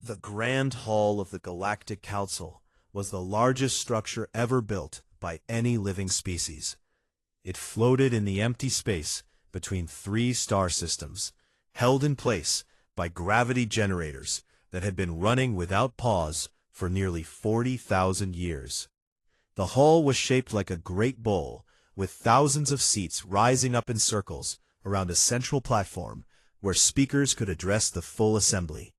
The Grand Hall of the Galactic Council was the largest structure ever built by any living species. It floated in the empty space between three star systems, held in place by gravity generators that had been running without pause for nearly 40,000 years. The hall was shaped like a great bowl, with thousands of seats rising up in circles around a central platform where speakers could address the full assembly.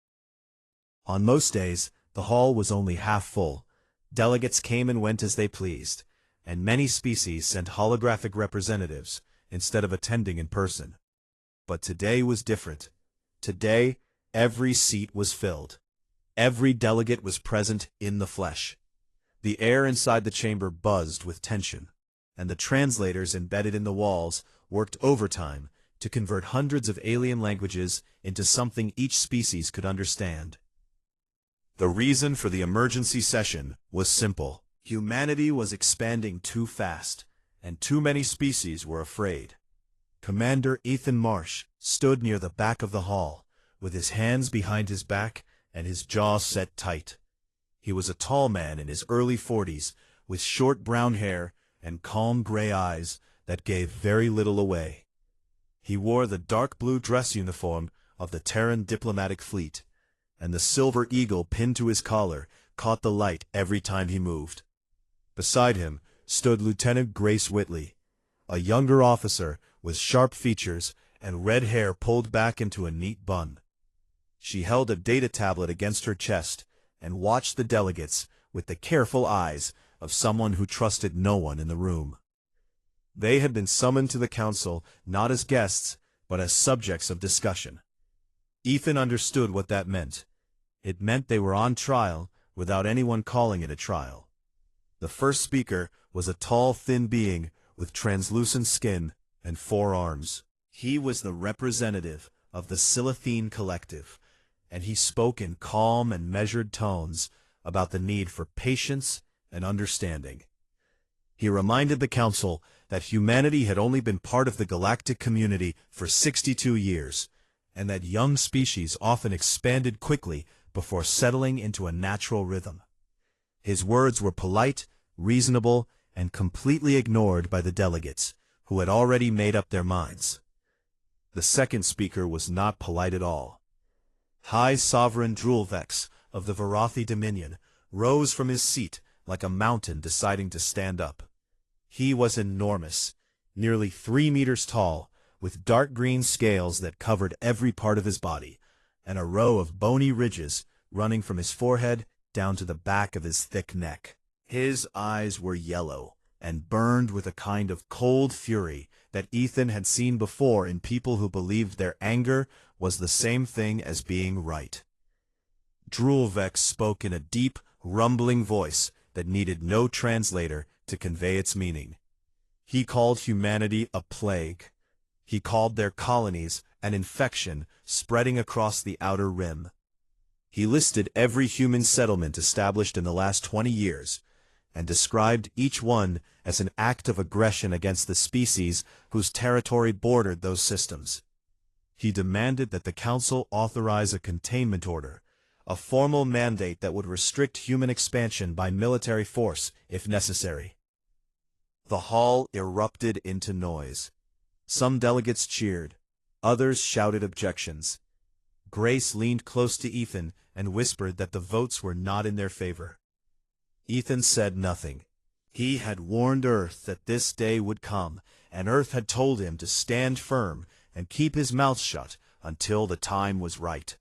On most days, the hall was only half full. Delegates came and went as they pleased, and many species sent holographic representatives instead of attending in person. But today was different. Today, every seat was filled. Every delegate was present in the flesh. The air inside the chamber buzzed with tension, and the translators embedded in the walls worked overtime to convert hundreds of alien languages into something each species could understand. The reason for the emergency session was simple. Humanity was expanding too fast, and too many species were afraid. Commander Ethan Marsh stood near the back of the hall, with his hands behind his back and his jaw set tight. He was a tall man in his early 40s, with short brown hair and calm gray eyes that gave very little away. He wore the dark blue dress uniform of the Terran diplomatic fleet, and the silver eagle pinned to his collar caught the light every time he moved. Beside him stood Lieutenant Grace Whitley, a younger officer with sharp features and red hair pulled back into a neat bun. She held a data tablet against her chest and watched the delegates with the careful eyes of someone who trusted no one in the room. They had been summoned to the council not as guests, but as subjects of discussion. Ethan understood what that meant. It meant they were on trial without anyone calling it a trial. The first speaker was a tall, thin being with translucent skin and 4 arms. He was the representative of the Silithine Collective, and he spoke in calm and measured tones about the need for patience and understanding. He reminded the council that humanity had only been part of the galactic community for 62 years, and that young species often expanded quickly before settling into a natural rhythm. His words were polite, reasonable, and completely ignored by the delegates, who had already made up their minds. The second speaker was not polite at all. High Sovereign Drulvex of the Varathi Dominion rose from his seat like a mountain deciding to stand up. He was enormous, nearly 3 meters tall, with dark green scales that covered every part of his body, and a row of bony ridges running from his forehead down to the back of his thick neck. His eyes were yellow and burned with a kind of cold fury that Ethan had seen before in people who believed their anger was the same thing as being right. Drulvex spoke in a deep, rumbling voice that needed no translator to convey its meaning. He called humanity a plague. He called their colonies an infection spreading across the outer rim. He listed every human settlement established in the last 20 years, and described each one as an act of aggression against the species whose territory bordered those systems. He demanded that the council authorize a containment order, a formal mandate that would restrict human expansion by military force if necessary. The hall erupted into noise. Some delegates cheered, others shouted objections. Grace leaned close to Ethan and whispered that the votes were not in their favor. Ethan said nothing. He had warned Earth that this day would come, and Earth had told him to stand firm and keep his mouth shut until the time was right.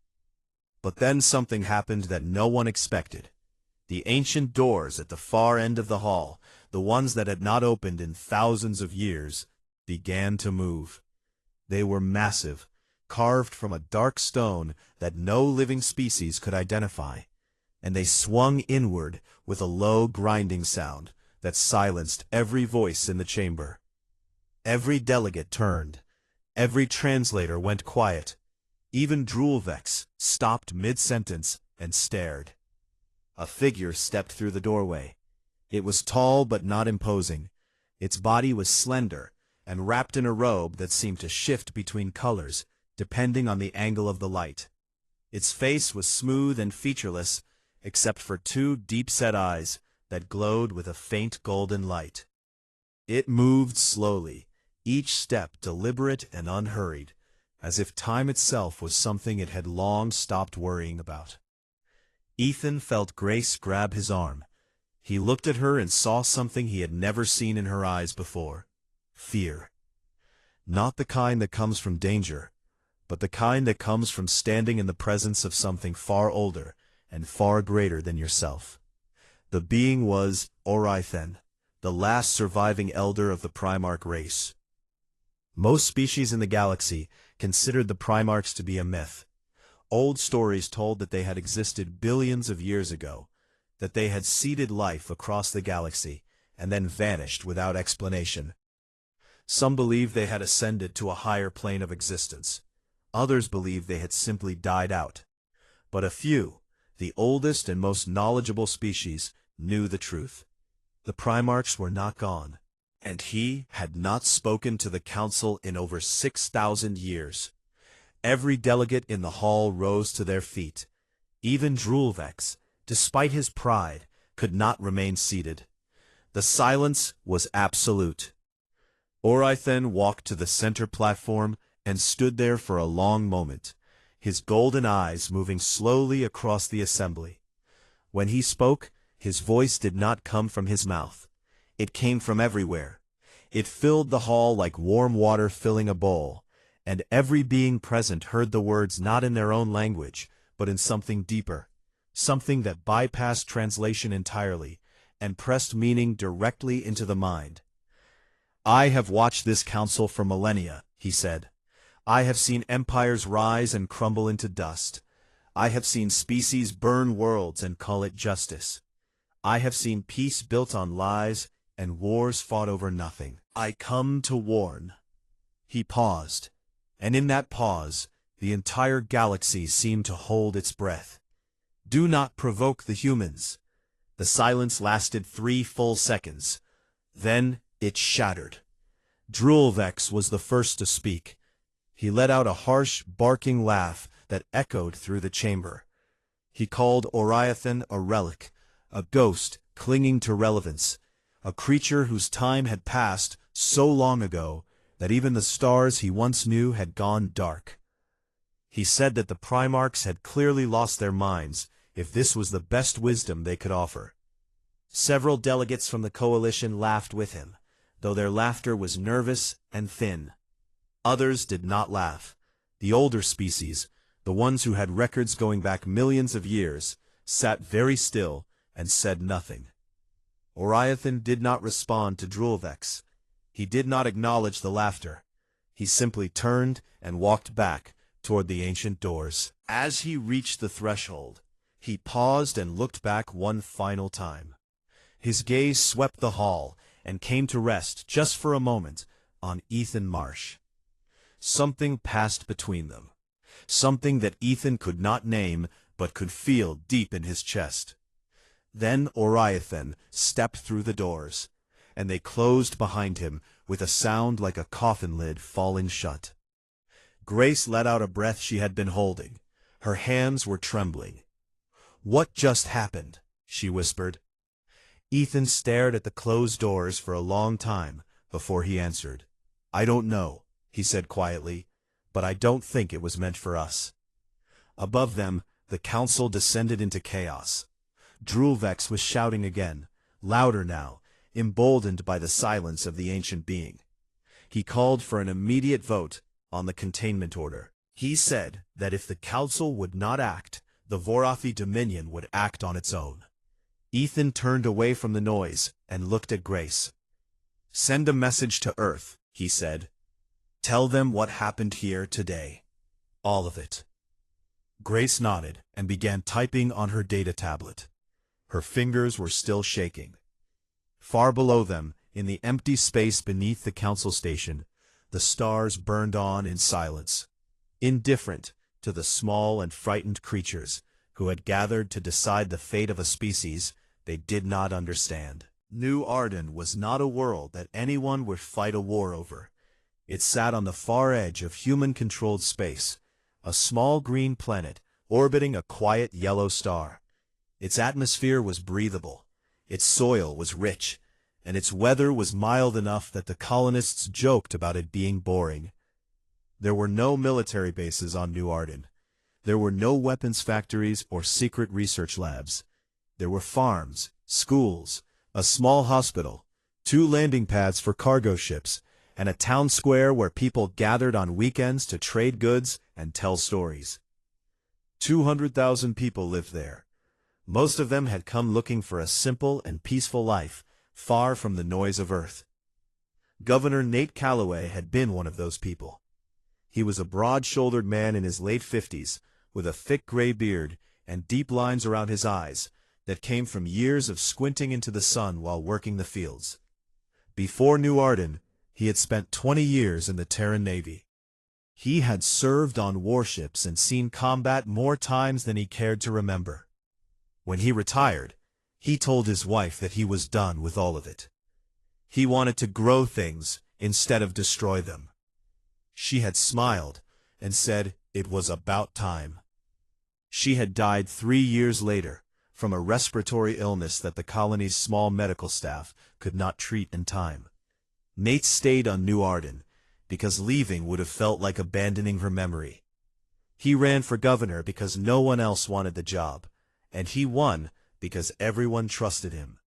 But then something happened that no one expected. The ancient doors at the far end of the hall, the ones that had not opened in thousands of years, began to move. They were massive, carved from a dark stone that no living species could identify, and they swung inward with a low grinding sound that silenced every voice in the chamber. Every delegate turned. Every translator went quiet. Even Drulvex stopped mid-sentence and stared. A figure stepped through the doorway. It was tall but not imposing. Its body was slender and wrapped in a robe that seemed to shift between colors, depending on the angle of the light. Its face was smooth and featureless, except for two deep-set eyes that glowed with a faint golden light. It moved slowly, each step deliberate and unhurried, as if time itself was something it had long stopped worrying about. Ethan felt Grace grab his arm. He looked at her and saw something he had never seen in her eyes before. Fear. Not the kind that comes from danger, but the kind that comes from standing in the presence of something far older and far greater than yourself. The being was Orythen, the last surviving elder of the Primarch race. Most species in the galaxy considered the Primarchs to be a myth. Old stories told that they had existed billions of years ago, that they had seeded life across the galaxy and then vanished without explanation. Some believed they had ascended to a higher plane of existence. Others believed they had simply died out. But a few, the oldest and most knowledgeable species, knew the truth. The Primarchs were not gone, and he had not spoken to the Council in over 6,000 years. Every delegate in the hall rose to their feet. Even Drulvex, despite his pride, could not remain seated. The silence was absolute. Orythen walked to the center platform and stood there for a long moment, his golden eyes moving slowly across the assembly. When he spoke, his voice did not come from his mouth. It came from everywhere. It filled the hall like warm water filling a bowl, and every being present heard the words not in their own language, but in something deeper, something that bypassed translation entirely and pressed meaning directly into the mind. "I have watched this council for millennia," he said. "I have seen empires rise and crumble into dust. I have seen species burn worlds and call it justice. I have seen peace built on lies and wars fought over nothing. I come to warn." He paused, and in that pause, the entire galaxy seemed to hold its breath. "Do not provoke the humans." The silence lasted 3 full seconds. Then it shattered. Drulvex was the first to speak. He let out a harsh, barking laugh that echoed through the chamber. He called Orythen a relic, a ghost clinging to relevance, a creature whose time had passed so long ago that even the stars he once knew had gone dark. He said that the Primarchs had clearly lost their minds if this was the best wisdom they could offer. Several delegates from the coalition laughed with him, though their laughter was nervous and thin. Others did not laugh. The older species, the ones who had records going back millions of years, sat very still and said nothing. Orythen did not respond to Drulvex. He did not acknowledge the laughter. He simply turned and walked back toward the ancient doors. As he reached the threshold, he paused and looked back one final time. His gaze swept the hall and came to rest just for a moment on Ethan Marsh. Something passed between them. Something that Ethan could not name but could feel deep in his chest. Then Orythen stepped through the doors, and they closed behind him with a sound like a coffin lid falling shut. Grace let out a breath she had been holding. Her hands were trembling. "What just happened?" she whispered. Ethan stared at the closed doors for a long time before he answered. "I don't know," he said quietly, "but I don't think it was meant for us." Above them, the council descended into chaos. Drulvex was shouting again, louder now, emboldened by the silence of the ancient being. He called for an immediate vote on the containment order. He said that if the council would not act, the Vorathi Dominion would act on its own. Ethan turned away from the noise and looked at Grace. "Send a message to Earth," he said. "Tell them what happened here today. All of it." Grace nodded and began typing on her data tablet. Her fingers were still shaking. Far below them, in the empty space beneath the council station, the stars burned on in silence, indifferent to the small and frightened creatures who had gathered to decide the fate of a species they did not understand. New Arden was not a world that anyone would fight a war over. It sat on the far edge of human-controlled space, a small green planet orbiting a quiet yellow star. Its atmosphere was breathable, its soil was rich, and its weather was mild enough that the colonists joked about it being boring. There were no military bases on New Arden. There were no weapons factories or secret research labs. There were farms, schools, a small hospital, 2 landing pads for cargo ships, and a town square where people gathered on weekends to trade goods and tell stories. 200,000 people lived there. Most of them had come looking for a simple and peaceful life, far from the noise of Earth. Governor Nate Calloway had been one of those people. He was a broad-shouldered man in his late 50s, with a thick gray beard and deep lines around his eyes that came from years of squinting into the sun while working the fields. Before New Arden, he had spent 20 years in the Terran Navy. He had served on warships and seen combat more times than he cared to remember. When he retired, he told his wife that he was done with all of it. He wanted to grow things instead of destroy them. She had smiled and said it was about time. She had died 3 years later from a respiratory illness that the colony's small medical staff could not treat in time. Nate stayed on New Arden because leaving would have felt like abandoning her memory. He ran for governor because no one else wanted the job, and he won because everyone trusted him.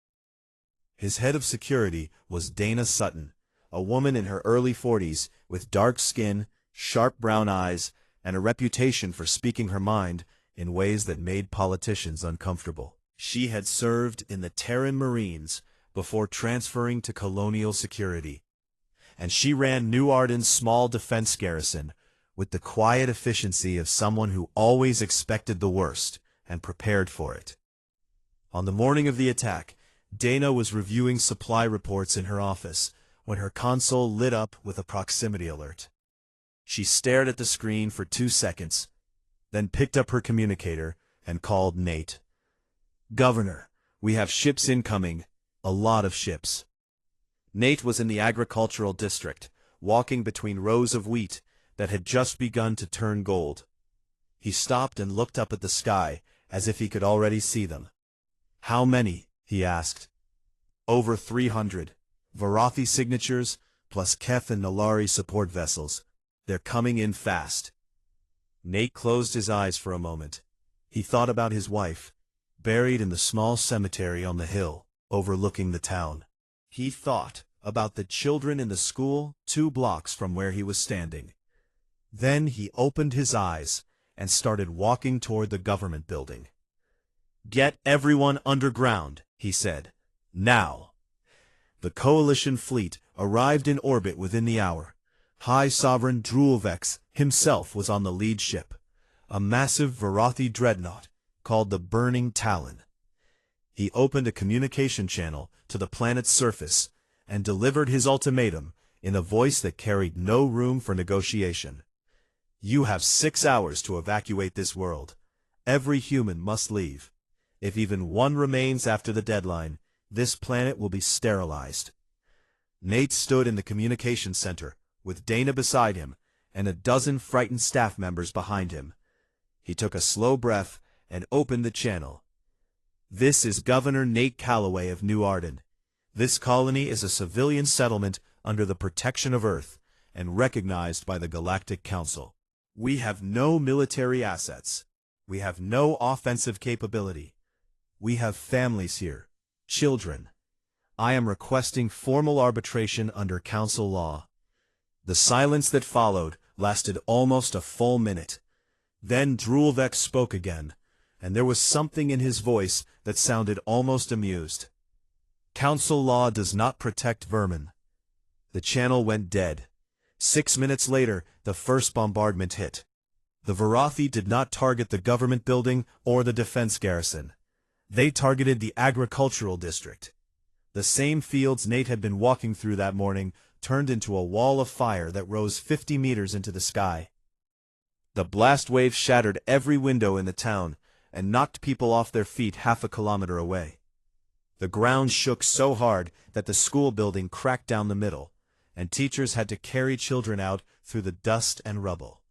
His head of security was Dana Sutton, a woman in her early 40s with dark skin, sharp brown eyes, and a reputation for speaking her mind in ways that made politicians uncomfortable. She had served in the Terran Marines before transferring to colonial security, and she ran New Arden's small defense garrison with the quiet efficiency of someone who always expected the worst and prepared for it. On the morning of the attack, Dana was reviewing supply reports in her office when her console lit up with a proximity alert. She stared at the screen for 2 seconds, then picked up her communicator and called Nate. "Governor, we have ships incoming, a lot of ships." Nate was in the agricultural district, walking between rows of wheat that had just begun to turn gold. He stopped and looked up at the sky as if he could already see them. "How many?" he asked. "Over 300. Varathi signatures, plus Keth and Nalari support vessels. They're coming in fast." Nate closed his eyes for a moment. He thought about his wife, buried in the small cemetery on the hill, overlooking the town. He thought about the children in the school 2 blocks from where he was standing. Then he opened his eyes and started walking toward the government building. "Get everyone underground," he said. "Now." The coalition fleet arrived in orbit within the hour. High Sovereign ProvokeHFY himself was on the lead ship, a massive Varathi dreadnought called the Burning Talon. He opened a communication channel to the planet's surface and delivered his ultimatum in a voice that carried no room for negotiation. "You have 6 hours to evacuate this world. Every human must leave. If even one remains after the deadline, this planet will be sterilized." Nate stood in the communication center, with Dana beside him and a dozen frightened staff members behind him. He took a slow breath and opened the channel. "This is Governor Nate Calloway of New Arden. This colony is a civilian settlement under the protection of Earth and recognized by the Galactic Council. We have no military assets. We have no offensive capability. We have families here, children. I am requesting formal arbitration under council law." The silence that followed lasted almost a full minute. Then ProvokeHFY spoke again, and there was something in his voice that sounded almost amused. "Council law does not protect vermin." The channel went dead. 6 minutes later, the first bombardment hit. The Varathi did not target the government building or the defense garrison. They targeted the agricultural district. The same fields Nate had been walking through that morning turned into a wall of fire that rose 50 meters into the sky. The blast wave shattered every window in the town and knocked people off their feet half a kilometer away. The ground shook so hard that the school building cracked down the middle, and teachers had to carry children out through the dust and rubble.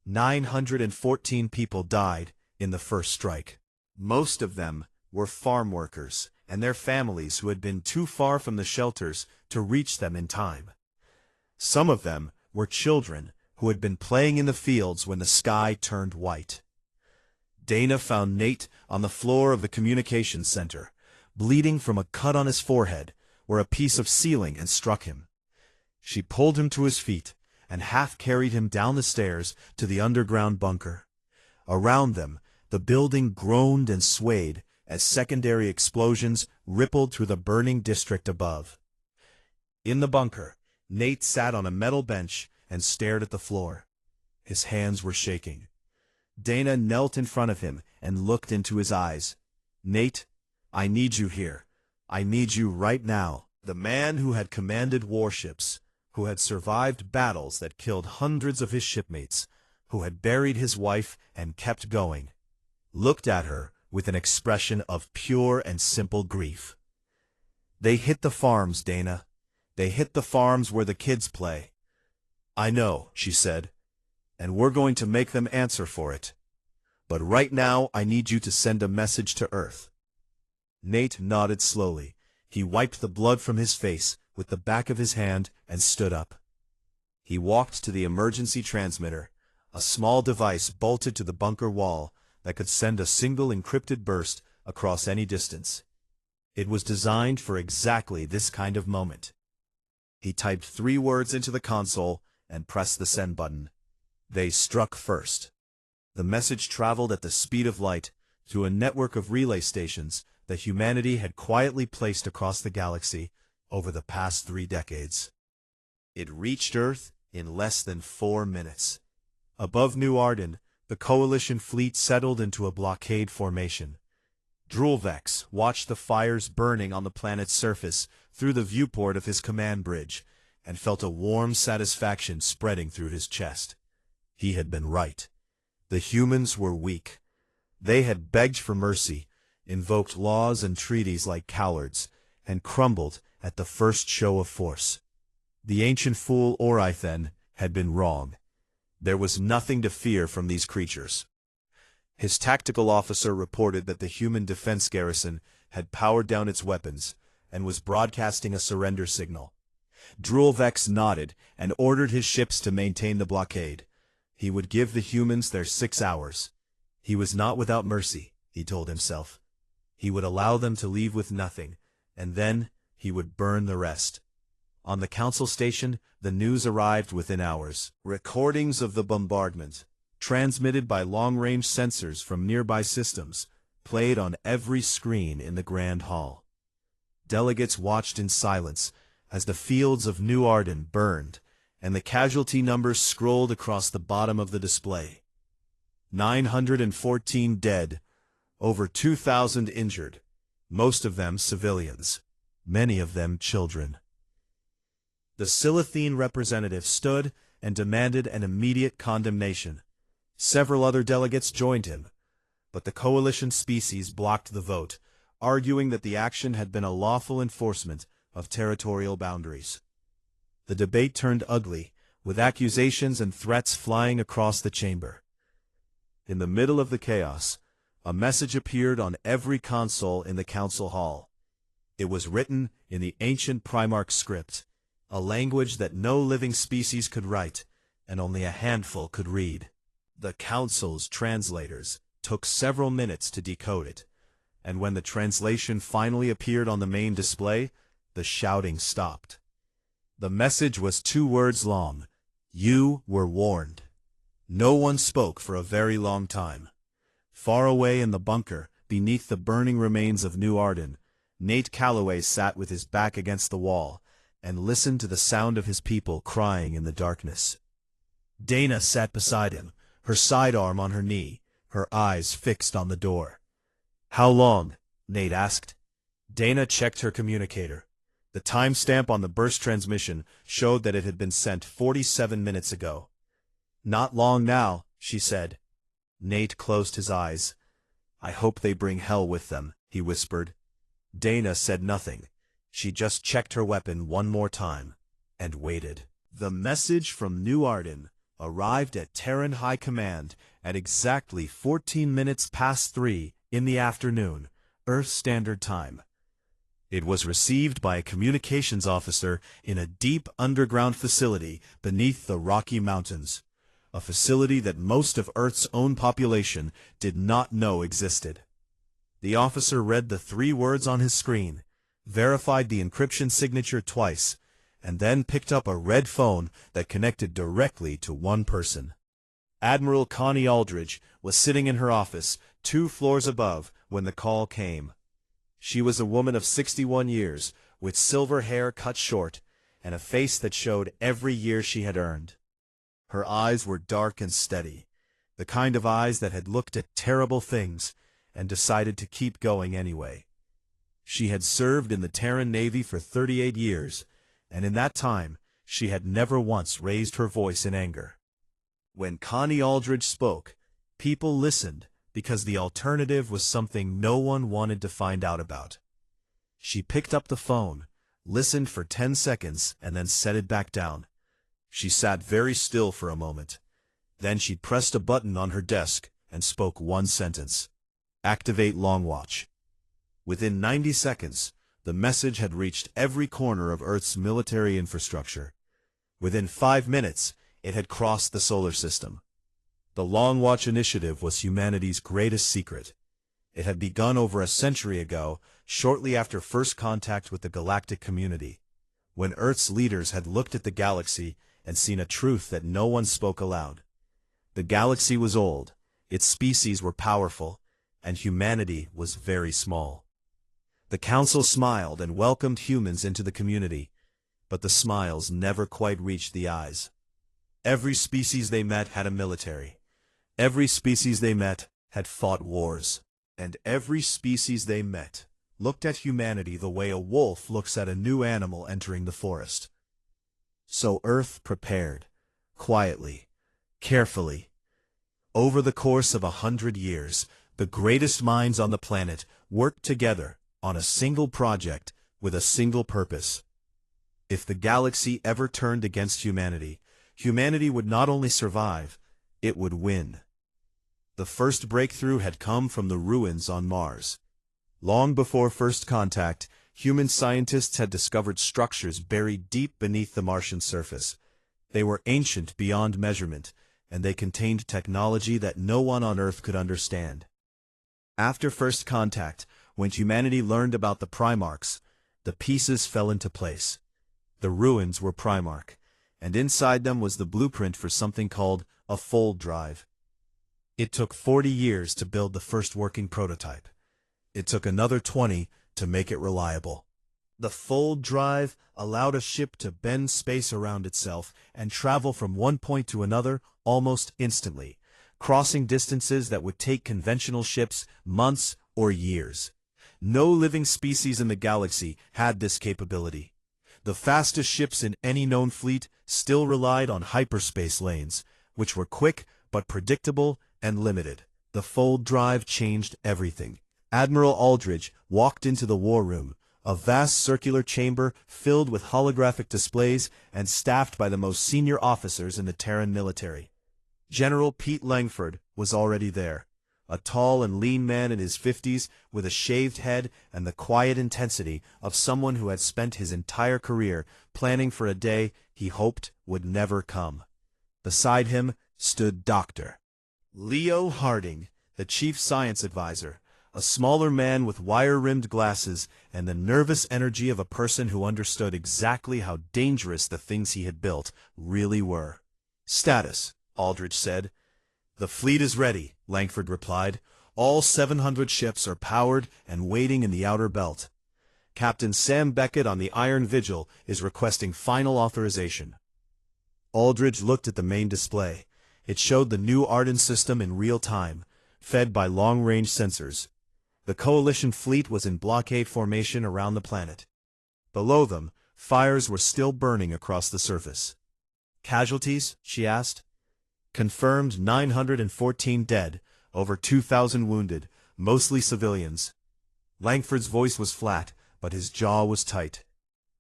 914 people died in the first strike. Most of them were farm workers and their families who had been too far from the shelters to reach them in time. Some of them were children who had been playing in the fields when the sky turned white. Dana found Nate on the floor of the communications center, bleeding from a cut on his forehead where a piece of ceiling had struck him. She pulled him to his feet and half-carried him down the stairs to the underground bunker. Around them, the building groaned and swayed as secondary explosions rippled through the burning district above. In the bunker, Nate sat on a metal bench and stared at the floor. His hands were shaking. Dana knelt in front of him and looked into his eyes. "Nate, I need you here. I need you right now." The man who had commanded warships, who had survived battles that killed hundreds of his shipmates, who had buried his wife and kept going, looked at her with an expression of pure and simple grief. "They hit the farms, Dana. They hit the farms where the kids play." "I know," she said, "and we're going to make them answer for it. But right now I need you to send a message to Earth." Nate nodded slowly. He wiped the blood from his face with the back of his hand and stood up. He walked to the emergency transmitter, a small device bolted to the bunker wall that could send a single encrypted burst across any distance. It was designed for exactly this kind of moment. He typed 3 words into the console and pressed the send button. They struck first. The message traveled at the speed of light through a network of relay stations that humanity had quietly placed across the galaxy over the past 3 decades. It reached Earth in less than 4 minutes. Above New Arden, the Coalition fleet settled into a blockade formation. Drulvex watched the fires burning on the planet's surface through the viewport of his command bridge and felt a warm satisfaction spreading through his chest. He had been right. The humans were weak. They had begged for mercy, invoked laws and treaties like cowards, and crumbled at the first show of force. The ancient fool Orythen had been wrong. There was nothing to fear from these creatures. His tactical officer reported that the human defense garrison had powered down its weapons and was broadcasting a surrender signal. Drulvex nodded and ordered his ships to maintain the blockade. He would give the humans their 6 hours. He was not without mercy, he told himself. He would allow them to leave with nothing, and then he would burn the rest. On the council station, the news arrived within hours. Recordings of the bombardment, transmitted by long-range sensors from nearby systems, played on every screen in the Grand Hall. Delegates watched in silence as the fields of New Arden burned, and the casualty numbers scrolled across the bottom of the display. 914 dead, over 2,000 injured, most of them civilians, many of them children. The Silithine representative stood and demanded an immediate condemnation. Several other delegates joined him, but the coalition species blocked the vote, arguing that the action had been a lawful enforcement of territorial boundaries. The debate turned ugly, with accusations and threats flying across the chamber. In the middle of the chaos, a message appeared on every console in the council hall. It was written in the ancient Primarch script, a language that no living species could write, and only a handful could read. The council's translators took several minutes to decode it, and when the translation finally appeared on the main display, the shouting stopped. The message was 2 words long. You were warned. No one spoke for a very long time. Far away in the bunker, beneath the burning remains of New Arden, Nate Calloway sat with his back against the wall and listened to the sound of his people crying in the darkness. Dana sat beside him, her sidearm on her knee, her eyes fixed on the door. "How long?" Nate asked. Dana checked her communicator. The timestamp on the burst transmission showed that it had been sent 47 minutes ago. "Not long now," she said. Nate closed his eyes. "I hope they bring hell with them," he whispered. Dana said nothing. She just checked her weapon one more time, and waited. The message from New Arden arrived at Terran High Command at exactly 14 minutes past 3 in the afternoon, Earth Standard Time. It was received by a communications officer in a deep underground facility beneath the Rocky Mountains, a facility that most of Earth's own population did not know existed. The officer read the 3 words on his screen, verified the encryption signature twice, and then picked up a red phone that connected directly to one person. Admiral Connie Aldridge was sitting in her office 2 floors above when the call came. She was a woman of 61 years, with silver hair cut short, and a face that showed every year she had earned. Her eyes were dark and steady, the kind of eyes that had looked at terrible things and decided to keep going anyway. She had served in the Terran Navy for 38 years, and in that time, she had never once raised her voice in anger. When Connie Aldridge spoke, people listened because the alternative was something no one wanted to find out about. She picked up the phone, listened for 10 seconds, and then set it back down. She sat very still for a moment. Then she pressed a button on her desk and spoke one sentence. Activate Long Watch. Within 90 seconds, the message had reached every corner of Earth's military infrastructure. Within 5 minutes, it had crossed the solar system. The Long Watch initiative was humanity's greatest secret. It had begun over a century ago, shortly after first contact with the galactic community, when Earth's leaders had looked at the galaxy and seen a truth that no one spoke aloud. The galaxy was old, its species were powerful, and humanity was very small. The council smiled and welcomed humans into the community, but the smiles never quite reached the eyes. Every species they met had a military. Every species they met had fought wars. And every species they met looked at humanity the way a wolf looks at a new animal entering the forest. So Earth prepared, quietly, carefully. Over the course of 100 years, the greatest minds on the planet worked together on a single project with a single purpose. If the galaxy ever turned against humanity, humanity would not only survive, it would win. The first breakthrough had come from the ruins on Mars. Long before first contact, human scientists had discovered structures buried deep beneath the Martian surface. They were ancient beyond measurement, and they contained technology that no one on Earth could understand. After first contact, when humanity learned about the Primarchs, the pieces fell into place. The ruins were Primarch, and inside them was the blueprint for something called a fold drive. It took 40 years to build the first working prototype. It took another 20 to make it reliable. The fold drive allowed a ship to bend space around itself and travel from one point to another almost instantly, crossing distances that would take conventional ships months or years. No living species in the galaxy had this capability. The fastest ships in any known fleet still relied on hyperspace lanes, which were quick but predictable and limited. The fold drive changed everything. Admiral Aldridge walked into the war room, a vast circular chamber filled with holographic displays and staffed by the most senior officers in the Terran military. General Pete Langford was already there, a tall and lean man in his 50s with a shaved head and the quiet intensity of someone who had spent his entire career planning for a day he hoped would never come. Beside him stood Dr. Leo Harding, the chief science advisor, a smaller man with wire-rimmed glasses and the nervous energy of a person who understood exactly how dangerous the things he had built really were. "Status," Aldridge said. "The fleet is ready," Langford replied. "All 700 ships are powered and waiting in the outer belt. Captain Sam Beckett on the Iron Vigil is requesting final authorization." Aldridge looked at the main display. It showed the new Arden system in real time, fed by long-range sensors. The Coalition fleet was in blockade formation around the planet. Below them, fires were still burning across the surface. "Casualties?" she asked. "Confirmed 914 dead, over 2,000 wounded, mostly civilians." Langford's voice was flat, but his jaw was tight.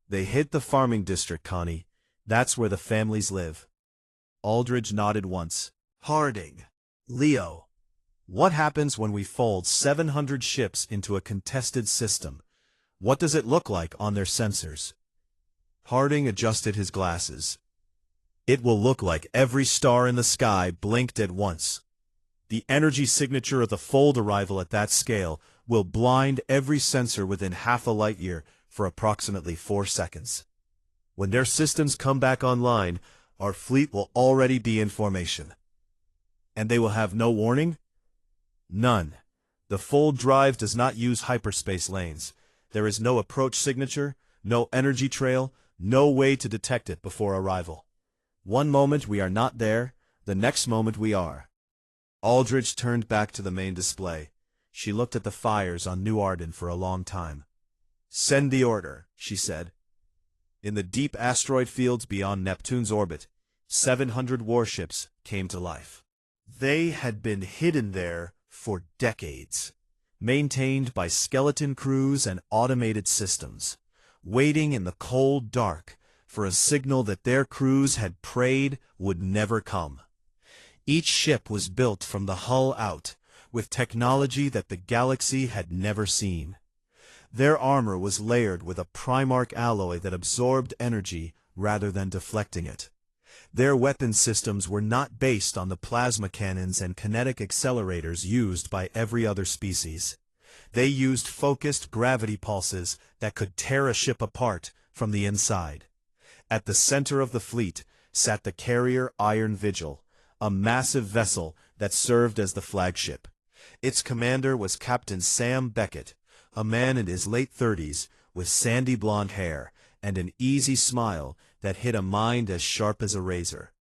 "They hit the farming district, Connie. That's where the families live." Aldridge nodded once. "Harding, Leo, what happens when we fold 700 ships into a contested system? What does it look like on their sensors? Harding adjusted his glasses. It will look like every star in the sky blinked at once. The energy signature of the fold arrival at that scale will blind every sensor within half a light year for approximately 4 seconds. When their systems come back online, our fleet will already be in formation. And they will have no warning? None. The fold drive does not use hyperspace lanes. There is no approach signature, no energy trail, no way to detect it before arrival. One moment we are not there, the next moment we are. Aldrich turned back to the main display. She looked at the fires on New Arden for a long time. "Send the order," she said. In the deep asteroid fields beyond Neptune's orbit, 700 warships came to life. They had been hidden there for decades, maintained by skeleton crews and automated systems, waiting in the cold dark for a signal that their crews had prayed would never come. Each ship was built from the hull out, with technology that the galaxy had never seen. Their armor was layered with a Primarch alloy that absorbed energy rather than deflecting it. Their weapon systems were not based on the plasma cannons and kinetic accelerators used by every other species. They used focused gravity pulses that could tear a ship apart from the inside. At the center of the fleet sat the carrier Iron Vigil, a massive vessel that served as the flagship. Its commander was Captain Sam Beckett, a man in his late 30s with sandy blonde hair and an easy smile that hid a mind as sharp as a razor.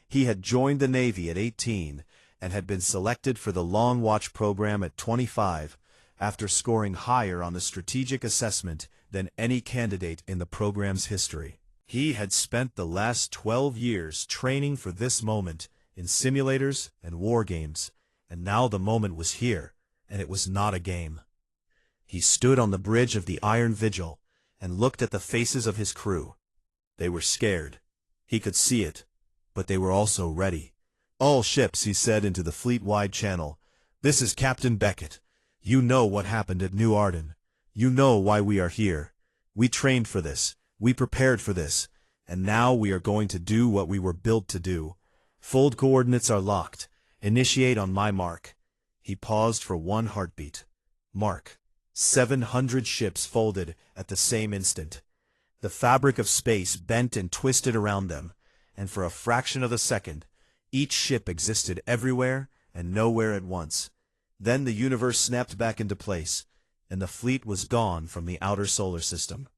He had joined the Navy at 18 and had been selected for the Long Watch program at 25 after scoring higher on the strategic assessment than any candidate in the program's history. He had spent the last 12 years training for this moment in simulators and war games, and now the moment was here, and it was not a game. He stood on the bridge of the Iron Vigil and looked at the faces of his crew. They were scared. He could see it, but they were also ready. "All ships," he said into the fleet-wide channel. "This is Captain Beckett. You know what happened at New Arden. You know why we are here. We trained for this. We prepared for this. And now we are going to do what we were built to do. Fold coordinates are locked. Initiate on my mark." He paused for one heartbeat. Mark. 700 ships folded at the same instant. The fabric of space bent and twisted around them, and for a fraction of a second, each ship existed everywhere and nowhere at once. Then the universe snapped back into place, and the fleet was gone from the outer solar system.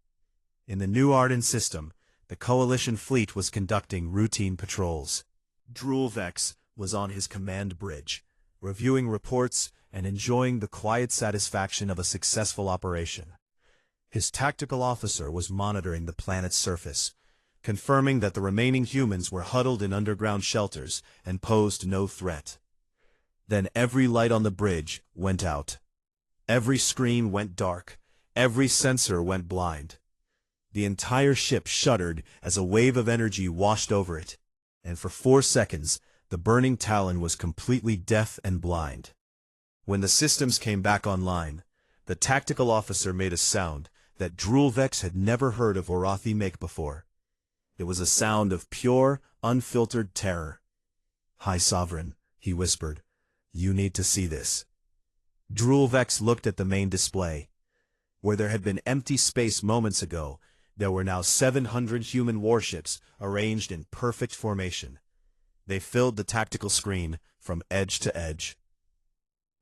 In the New Arden system, the Coalition fleet was conducting routine patrols. Drulvex was on his command bridge, reviewing reports and enjoying the quiet satisfaction of a successful operation. His tactical officer was monitoring the planet's surface, confirming that the remaining humans were huddled in underground shelters and posed no threat. Then every light on the bridge went out. Every screen went dark. Every sensor went blind. The entire ship shuddered as a wave of energy washed over it, and for 4 seconds the burning Talon was completely deaf and blind. When the systems came back online, the tactical officer made a sound that Drulvex had never heard of Orathi make before. It was a sound of pure, unfiltered terror. "High Sovereign," he whispered, "you need to see this." Drulvex looked at the main display. Where there had been empty space moments ago, there were now 700 human warships arranged in perfect formation. They filled the tactical screen from edge to edge.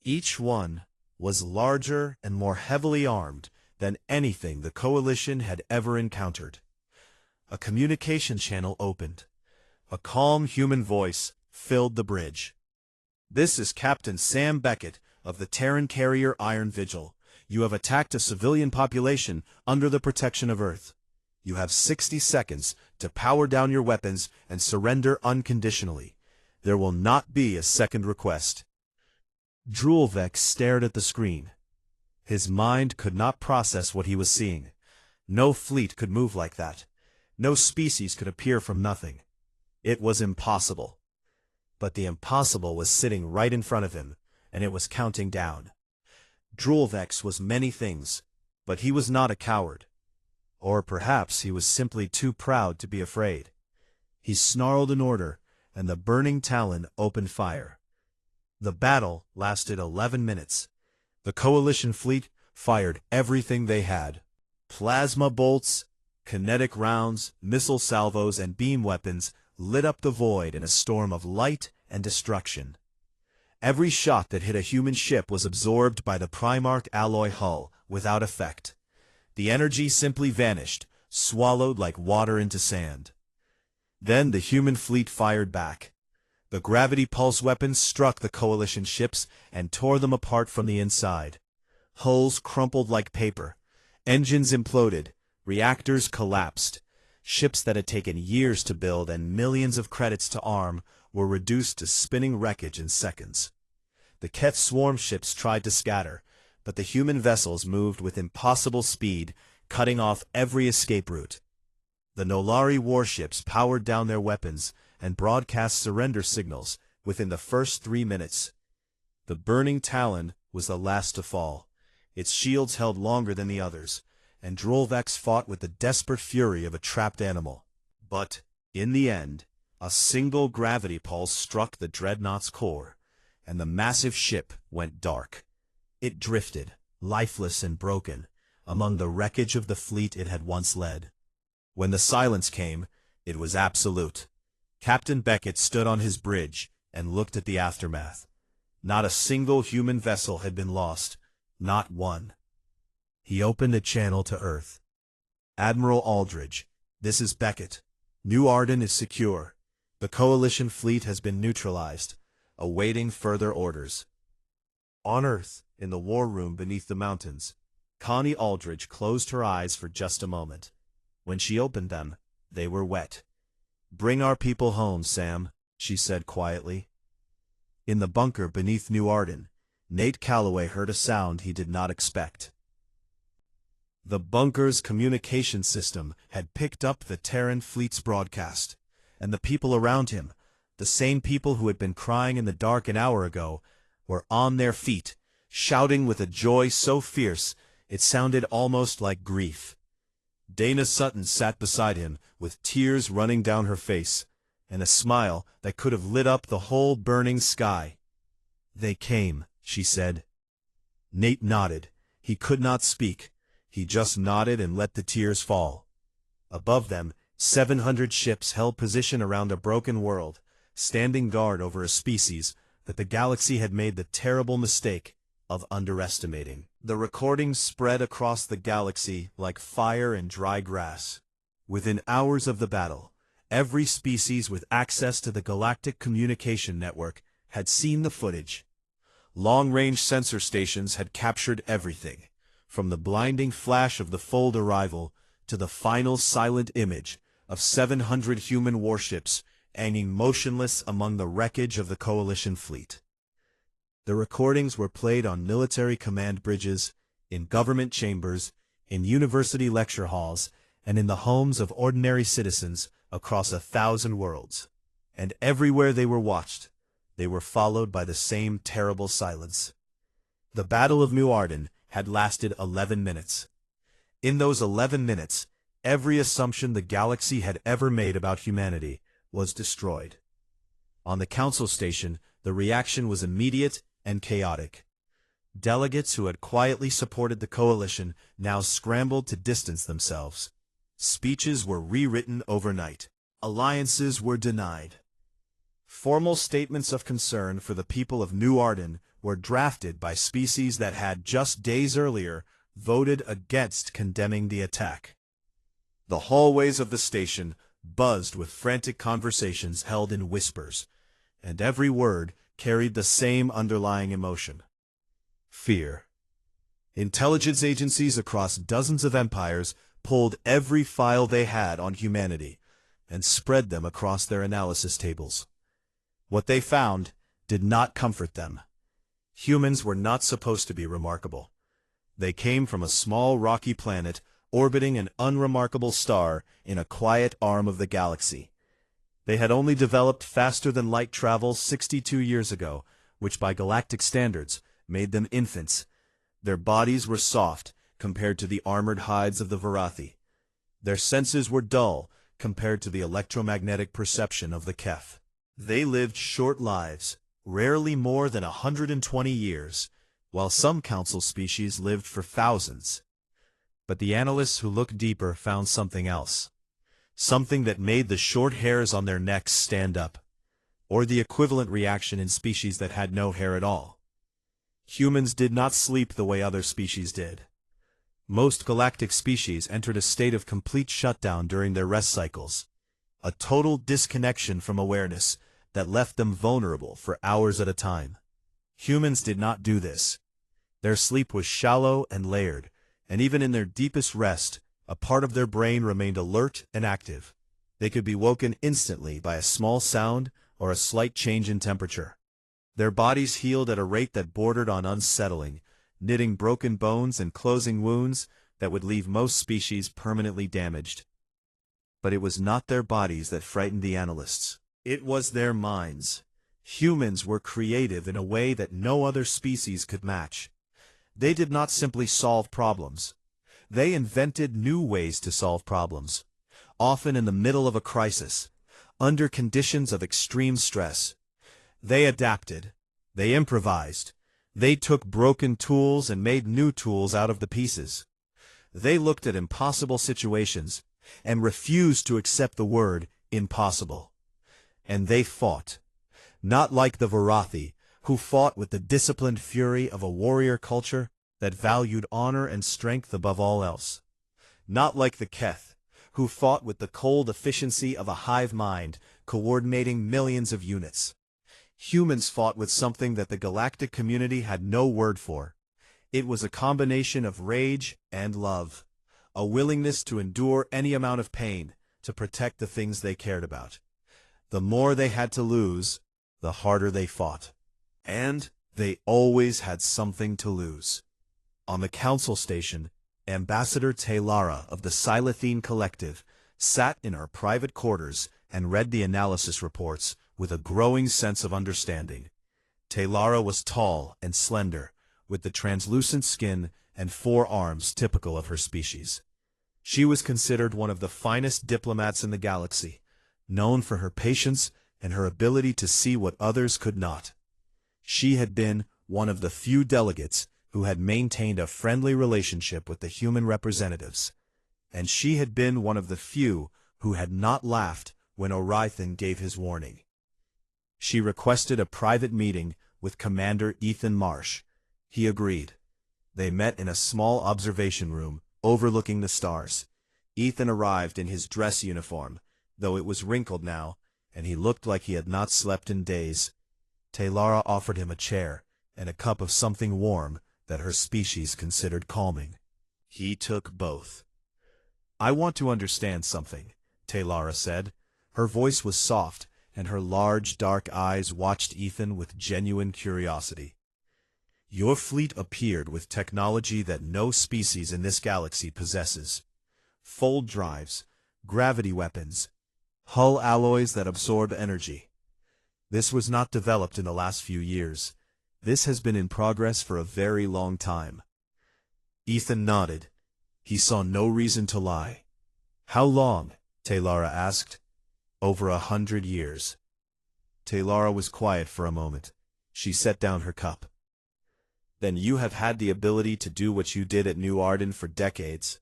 Each one was larger and more heavily armed than anything the Coalition had ever encountered. A communication channel opened. A calm human voice filled the bridge. "This is Captain Sam Beckett of the Terran carrier Iron Vigil. You have attacked a civilian population under the protection of Earth. You have 60 seconds to power down your weapons and surrender unconditionally. There will not be a second request." Drulvex stared at the screen. His mind could not process what he was seeing. No fleet could move like that. No species could appear from nothing. It was impossible. But the impossible was sitting right in front of him, and it was counting down. Drulvex was many things, but he was not a coward. Or perhaps he was simply too proud to be afraid. He snarled an order, and the burning talon opened fire. The battle lasted 11 minutes. The coalition fleet fired everything they had. Plasma bolts, kinetic rounds, missile salvos, and beam weapons lit up the void in a storm of light and destruction. Every shot that hit a human ship was absorbed by the Primarch alloy hull without effect. The energy simply vanished, swallowed like water into sand. Then the human fleet fired back. The gravity pulse weapons struck the coalition ships and tore them apart from the inside. Hulls crumpled like paper. Engines imploded. Reactors collapsed. Ships that had taken years to build and millions of credits to arm were reduced to spinning wreckage in seconds. The Keth swarm ships tried to scatter, but the human vessels moved with impossible speed, cutting off every escape route. The Nolari warships powered down their weapons and broadcast surrender signals within the first 3 minutes. The burning talon was the last to fall. Its shields held longer than the others, and Drulvex fought with the desperate fury of a trapped animal. But, in the end, a single gravity pulse struck the dreadnought's core, and the massive ship went dark. It drifted, lifeless and broken, among the wreckage of the fleet it had once led. When the silence came, it was absolute. Captain Beckett stood on his bridge and looked at the aftermath. Not a single human vessel had been lost, not one. He opened a channel to Earth. "Admiral Aldridge, this is Beckett. New Arden is secure. The Coalition fleet has been neutralized, awaiting further orders." On Earth, in the war room beneath the mountains, Connie Aldridge closed her eyes for just a moment. When she opened them, they were wet. "Bring our people home, Sam," she said quietly. In the bunker beneath New Arden, Nate Calloway heard a sound he did not expect. The bunker's communication system had picked up the Terran fleet's broadcast, and the people around him, the same people who had been crying in the dark an hour ago, were on their feet, shouting with a joy so fierce it sounded almost like grief. Dana Sutton sat beside him, with tears running down her face, and a smile that could have lit up the whole burning sky. "They came," she said. Nate nodded. He could not speak. He just nodded and let the tears fall. Above them, 700 ships held position around a broken world, standing guard over a species that the galaxy had made the terrible mistake of underestimating. The recordings spread across the galaxy like fire and dry grass. Within hours of the battle, every species with access to the Galactic Communication Network had seen the footage. Long-range sensor stations had captured everything, from the blinding flash of the Fold arrival to the final silent image of 700 human warships hanging motionless among the wreckage of the Coalition fleet. The recordings were played on military command bridges, in government chambers, in university lecture halls, and in the homes of ordinary citizens across 1,000 worlds. And everywhere they were watched, they were followed by the same terrible silence. The Battle of New Arden had lasted 11 minutes. In those 11 minutes, every assumption the galaxy had ever made about humanity was destroyed. On the council station, the reaction was immediate and chaotic. Delegates who had quietly supported the coalition now scrambled to distance themselves. Speeches were rewritten overnight. Alliances were denied. Formal statements of concern for the people of New Arden were drafted by species that had just days earlier voted against condemning the attack. The hallways of the station buzzed with frantic conversations held in whispers, and every word carried the same underlying emotion: fear. Intelligence agencies across dozens of empires pulled every file they had on humanity and spread them across their analysis tables. What they found did not comfort them. Humans were not supposed to be remarkable. They came from a small rocky planet orbiting an unremarkable star in a quiet arm of the galaxy. They had only developed faster than light travel 62 years ago, which by galactic standards made them infants. Their bodies were soft compared to the armored hides of the Varathi. Their senses were dull compared to the electromagnetic perception of the Kef. They lived short lives, rarely more than 120 years, while some council species lived for thousands. But the analysts who looked deeper found something else. Something that made the short hairs on their necks stand up, or the equivalent reaction in species that had no hair at all. Humans did not sleep the way other species did. Most galactic species entered a state of complete shutdown during their rest cycles, a total disconnection from awareness that left them vulnerable for hours at a time. Humans did not do this. Their sleep was shallow and layered, and even in their deepest rest, a part of their brain remained alert and active. They could be woken instantly by a small sound or a slight change in temperature. Their bodies healed at a rate that bordered on unsettling, knitting broken bones and closing wounds that would leave most species permanently damaged. But it was not their bodies that frightened the analysts. It was their minds. Humans were creative in a way that no other species could match. They did not simply solve problems. They invented new ways to solve problems, often in the middle of a crisis, under conditions of extreme stress. They adapted. They improvised. They took broken tools and made new tools out of the pieces. They looked at impossible situations and refused to accept the word impossible. And they fought. Not like the Varathi, who fought with the disciplined fury of a warrior culture that valued honor and strength above all else. Not like the Keth, who fought with the cold efficiency of a hive mind, coordinating millions of units. Humans fought with something that the galactic community had no word for. It was a combination of rage and love, a willingness to endure any amount of pain to protect the things they cared about. The more they had to lose, the harder they fought. And they always had something to lose. On the council station, Ambassador Talara of the Silithine Collective sat in her private quarters and read the analysis reports with a growing sense of understanding. Talara was tall and slender, with the translucent skin and 4 arms typical of her species. She was considered one of the finest diplomats in the galaxy, known for her patience and her ability to see what others could not. She had been one of the few delegates who had maintained a friendly relationship with the human representatives, and she had been one of the few who had not laughed when Orythan gave his warning. She requested a private meeting with Commander Ethan Marsh. He agreed. They met in a small observation room overlooking the stars. Ethan arrived in his dress uniform, though it was wrinkled now, and he looked like he had not slept in days. Talara offered him a chair and a cup of something warm that her species considered calming. He took both. "I want to understand something," Talara said. Her voice was soft, and her large dark eyes watched Ethan with genuine curiosity. "Your fleet appeared with technology that no species in this galaxy possesses. Fold drives, gravity weapons, hull alloys that absorb energy. This was not developed in the last few years. This has been in progress for a very long time." Ethan nodded. He saw no reason to lie. "How long?" Talara asked. "Over 100 years." Talara was quiet for a moment. She set down her cup. "Then you have had the ability to do what you did at New Arden for decades.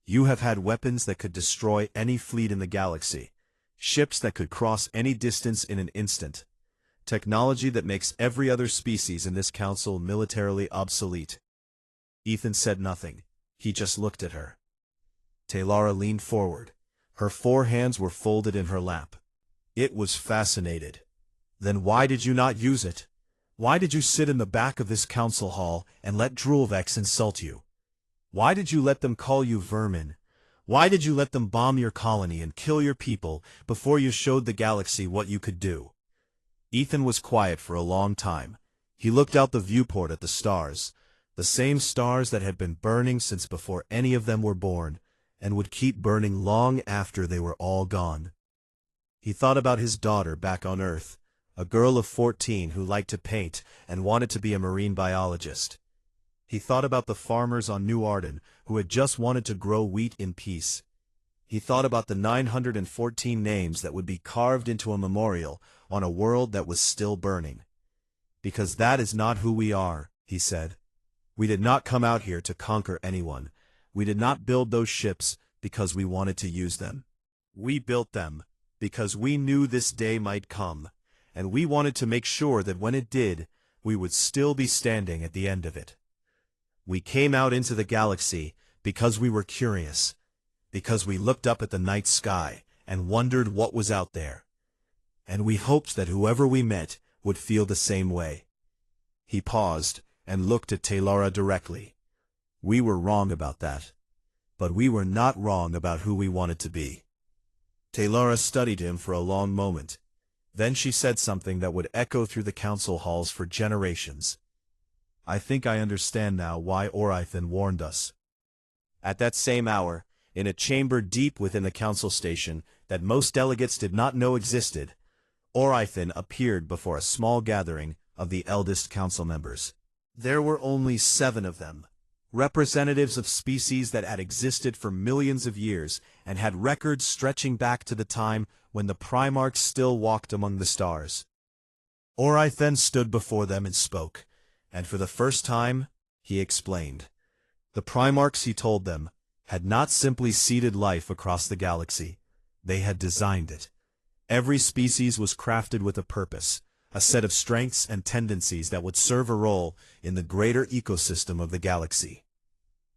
You have had weapons that could destroy any fleet in the galaxy, ships that could cross any distance in an instant, technology that makes every other species in this council militarily obsolete." Ethan said nothing. He just looked at her. Talara leaned forward. Her 4 hands were folded in her lap. It was fascinated. "Then why did you not use it? Why did you sit in the back of this council hall and let Drulvex insult you? Why did you let them call you vermin? Why did you let them bomb your colony and kill your people before you showed the galaxy what you could do?" Ethan was quiet for a long time. He looked out the viewport at the stars, the same stars that had been burning since before any of them were born, and would keep burning long after they were all gone. He thought about his daughter back on Earth, a girl of 14 who liked to paint and wanted to be a marine biologist. He thought about the farmers on New Arden who had just wanted to grow wheat in peace. He thought about the 914 names that would be carved into a memorial on a world that was still burning. Because that is not who we are, he said. We did not come out here to conquer anyone. We did not build those ships because we wanted to use them. We built them because we knew this day might come, and we wanted to make sure that when it did, we would still be standing at the end of it. We came out into the galaxy because we were curious, because we looked up at the night sky and wondered what was out there. And we hoped that whoever we met would feel the same way. He paused and looked at Taylora directly. We were wrong about that. But we were not wrong about who we wanted to be. Taylora studied him for a long moment. Then she said something that would echo through the council halls for generations. I think I understand now why Orythan warned us. At that same hour, in a chamber deep within the council station that most delegates did not know existed, Orythan appeared before a small gathering of the eldest council members. There were only 7 of them, representatives of species that had existed for millions of years and had records stretching back to the time when the Primarchs still walked among the stars. Orythan stood before them and spoke, and for the first time, he explained. The Primarchs, he told them, had not simply seeded life across the galaxy. They had designed it. Every species was crafted with a purpose, a set of strengths and tendencies that would serve a role in the greater ecosystem of the galaxy.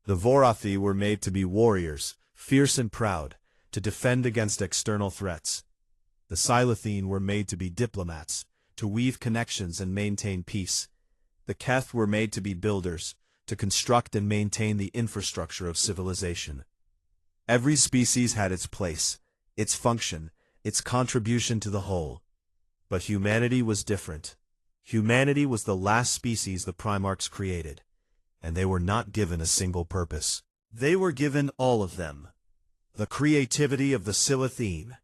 The Vorathi were made to be warriors, fierce and proud, to defend against external threats. The Silithine were made to be diplomats, to weave connections and maintain peace. The Keth were made to be builders, to construct and maintain the infrastructure of civilization. Every species had its place, its function, its contribution to the whole. But humanity was different. Humanity was the last species the Primarchs created, and they were not given a single purpose. They were given all of them. The creativity of the Silithine,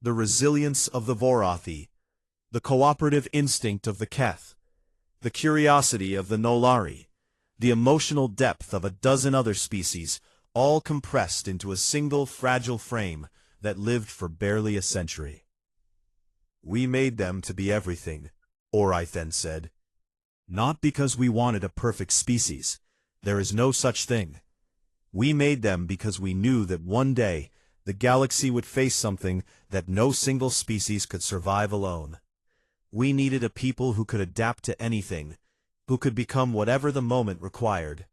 the resilience of the Vorathi, the cooperative instinct of the Keth, the curiosity of the Nolari, the emotional depth of a dozen other species, all compressed into a single fragile frame that lived for barely a century. We made them to be everything, Orythan said. Not because we wanted a perfect species. There is no such thing. We made them because we knew that one day the galaxy would face something that no single species could survive alone. We needed a people who could adapt to anything, who could become whatever the moment required.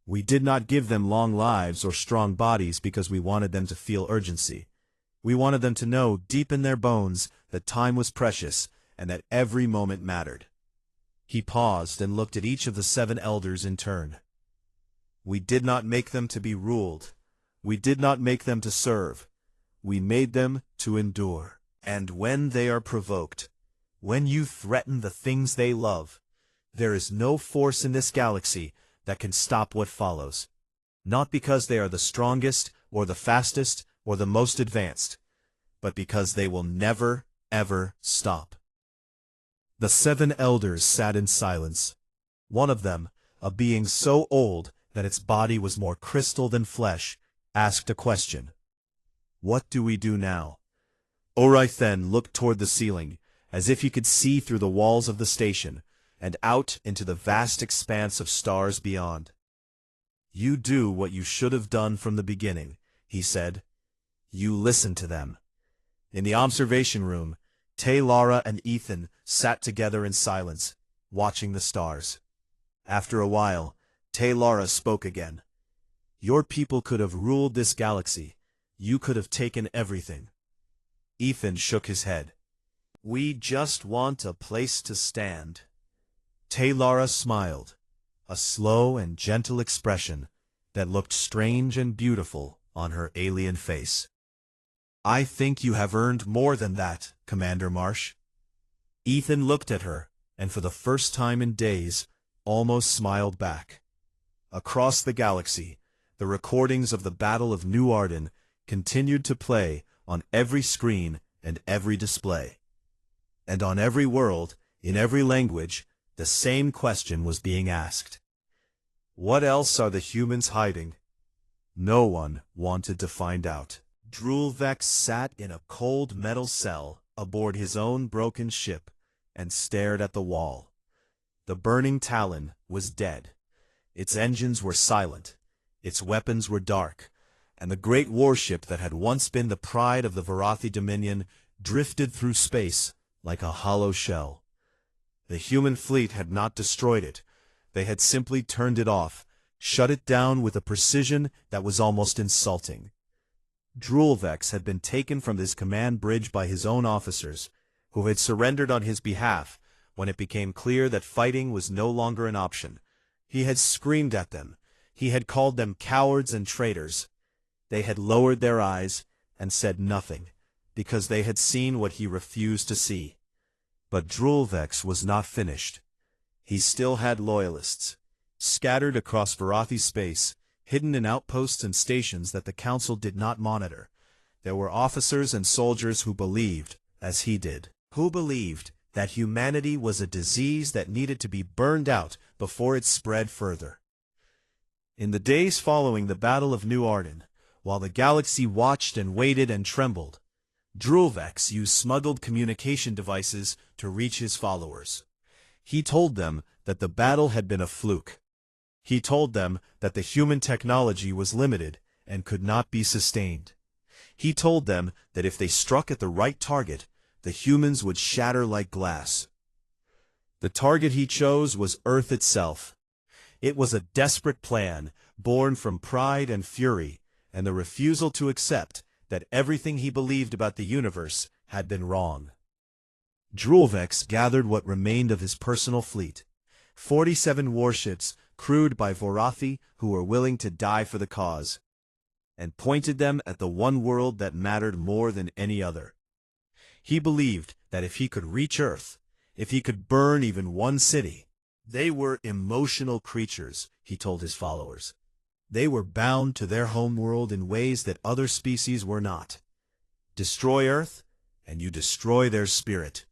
We did not give them long lives or strong bodies because we wanted them to feel urgency. We wanted them to know deep in their bones that time was precious and that every moment mattered. He paused and looked at each of the 7 elders in turn. We did not make them to be ruled. We did not make them to serve. We made them to endure. And when they are provoked, when you threaten the things they love, there is no force in this galaxy that can stop what follows. Not because they are the strongest or the fastest or the most advanced, but because they will never, ever stop. The 7 elders sat in silence. One of them, a being so old that its body was more crystal than flesh, asked a question. What do we do now? Orythan looked toward the ceiling, as if he could see through the walls of the station, and out into the vast expanse of stars beyond. You do what you should have done from the beginning, he said. You listen to them. In the observation room, Taylora and Ethan sat together in silence, watching the stars. After a while, Taylora spoke again. Your people could have ruled this galaxy. You could have taken everything. Ethan shook his head. We just want a place to stand. Taylora smiled, a slow and gentle expression that looked strange and beautiful on her alien face. I think you have earned more than that, Commander Marsh. Ethan looked at her, and for the first time in days, almost smiled back. Across the galaxy, the recordings of the Battle of New Arden continued to play on every screen and every display. And on every world, in every language, the same question was being asked. What else are the humans hiding? No one wanted to find out. Drulvex sat in a cold metal cell aboard his own broken ship and stared at the wall. The burning Talon was dead. Its engines were silent, its weapons were dark, and the great warship that had once been the pride of the Varathi Dominion drifted through space like a hollow shell. The human fleet had not destroyed it. They had simply turned it off, shut it down with a precision that was almost insulting. Drulvex had been taken from his command bridge by his own officers, who had surrendered on his behalf when it became clear that fighting was no longer an option. He had screamed at them. He had called them cowards and traitors. They had lowered their eyes and said nothing, because they had seen what he refused to see. But Drulvex was not finished. He still had loyalists, scattered across Varathi space, hidden in outposts and stations that the Council did not monitor. There were officers and soldiers who believed, as he did, who believed that humanity was a disease that needed to be burned out before it spread further. In the days following the Battle of New Arden, while the galaxy watched and waited and trembled, Drulvex used smuggled communication devices to reach his followers. He told them that the battle had been a fluke. He told them that the human technology was limited and could not be sustained. He told them that if they struck at the right target, the humans would shatter like glass. The target he chose was Earth itself. It was a desperate plan, born from pride and fury, and the refusal to accept that everything he believed about the universe had been wrong. Drulvex gathered what remained of his personal fleet, 47 warships crewed by Varathi who were willing to die for the cause, and pointed them at the one world that mattered more than any other. He believed that if he could reach Earth, if he could burn even one city, they were emotional creatures, he told his followers. They were bound to their homeworld in ways that other species were not. Destroy Earth, and you destroy their spirit.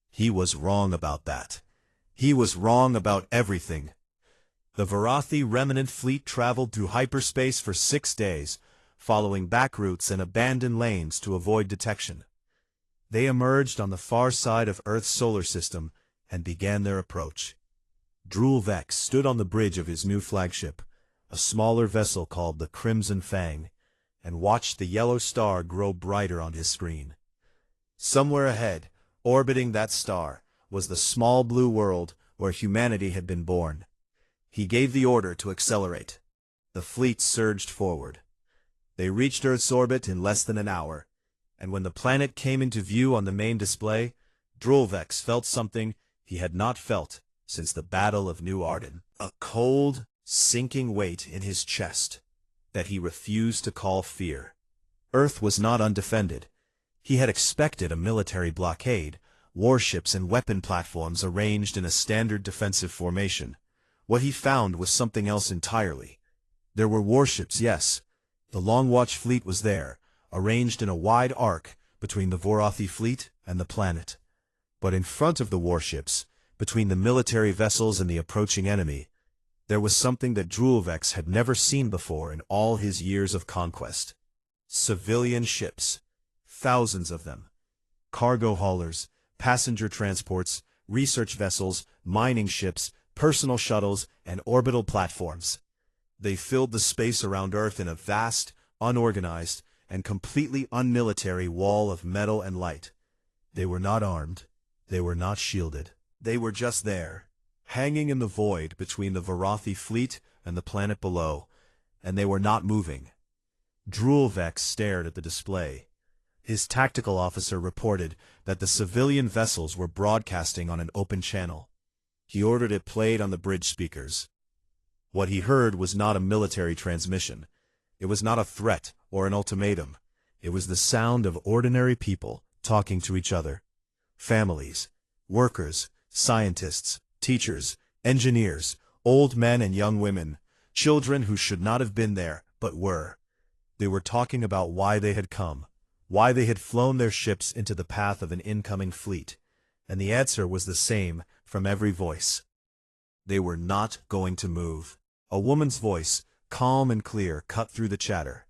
He was wrong about that. He was wrong about everything. The Varathi remnant fleet traveled through hyperspace for 6 days, following back routes and abandoned lanes to avoid detection. They emerged on the far side of Earth's solar system and began their approach. Drulvex stood on the bridge of his new flagship, a smaller vessel called the Crimson Fang, and watched the yellow star grow brighter on his screen. Somewhere ahead, orbiting that star, was the small blue world where humanity had been born. He gave the order to accelerate. The fleet surged forward. They reached Earth's orbit in less than an hour, and when the planet came into view on the main display, Drulvex felt something he had not felt since the Battle of New Arden. A cold, sinking weight in his chest that he refused to call fear. Earth was not undefended. He had expected a military blockade, warships and weapon platforms arranged in a standard defensive formation. What he found was something else entirely. There were warships, yes. The Long Watch fleet was there, arranged in a wide arc between the Varathi fleet and the planet. But in front of the warships, between the military vessels and the approaching enemy, there was something that Drulvex had never seen before in all his years of conquest. Civilian ships. Thousands of them. Cargo haulers, passenger transports, research vessels, mining ships, personal shuttles, and orbital platforms. They filled the space around Earth in a vast, unorganized, and completely unmilitary wall of metal and light. They were not armed. They were not shielded. They were just there, hanging in the void between the Varathi fleet and the planet below, and they were not moving. Drulvex stared at the display. His tactical officer reported that the civilian vessels were broadcasting on an open channel. He ordered it played on the bridge speakers. What he heard was not a military transmission. It was not a threat or an ultimatum. It was the sound of ordinary people talking to each other. Families, workers, scientists, teachers, engineers, old men and young women, children who should not have been there, but were. They were talking about why they had come, why they had flown their ships into the path of an incoming fleet, and the answer was the same from every voice. They were not going to move. A woman's voice, calm and clear, cut through the chatter.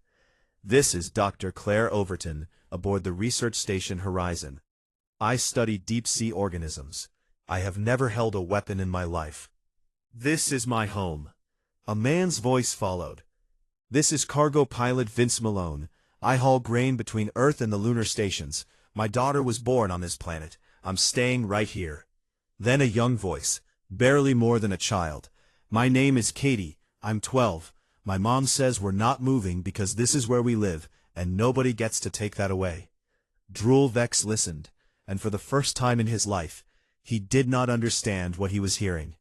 "This is Dr. Claire Overton, aboard the research station Horizon. I study deep-sea organisms. I have never held a weapon in my life. This is my home." A man's voice followed. "This is cargo pilot Vince Malone. I haul grain between Earth and the lunar stations. My daughter was born on this planet. I'm staying right here." Then a young voice, barely more than a child. "My name is Katie. I'm 12. My mom says we're not moving because this is where we live, and nobody gets to take that away." Drool Vex listened, and for the first time in his life, he did not understand what he was hearing.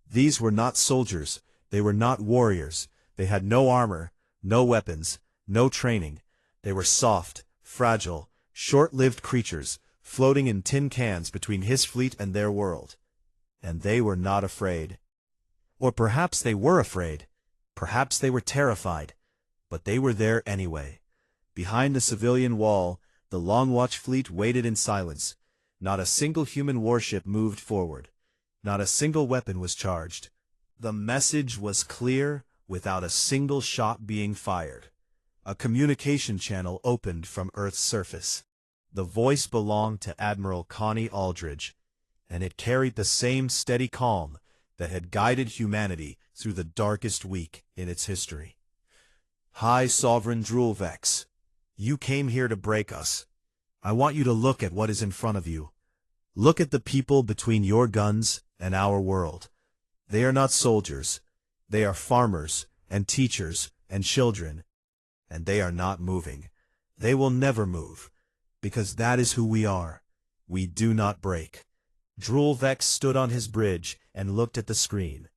These were not soldiers. They were not warriors. They had no armor, no weapons, no training. They were soft, fragile, short-lived creatures, floating in tin cans between his fleet and their world. And they were not afraid. Or perhaps they were afraid. Perhaps they were terrified. But they were there anyway. Behind the civilian wall, the Long Watch fleet waited in silence. Not a single human warship moved forward. Not a single weapon was charged. The message was clear, without a single shot being fired. A communication channel opened from Earth's surface. The voice belonged to Admiral Connie Aldridge, and it carried the same steady calm that had guided humanity through the darkest week in its history. "High Sovereign Drool Vex, you came here to break us. I want you to look at what is in front of you. Look at the people between your guns and our world. They are not soldiers. They are farmers and teachers and children. And they are not moving. They will never move, because that is who we are. We do not break." Drool Vex stood on his bridge and looked at the screen.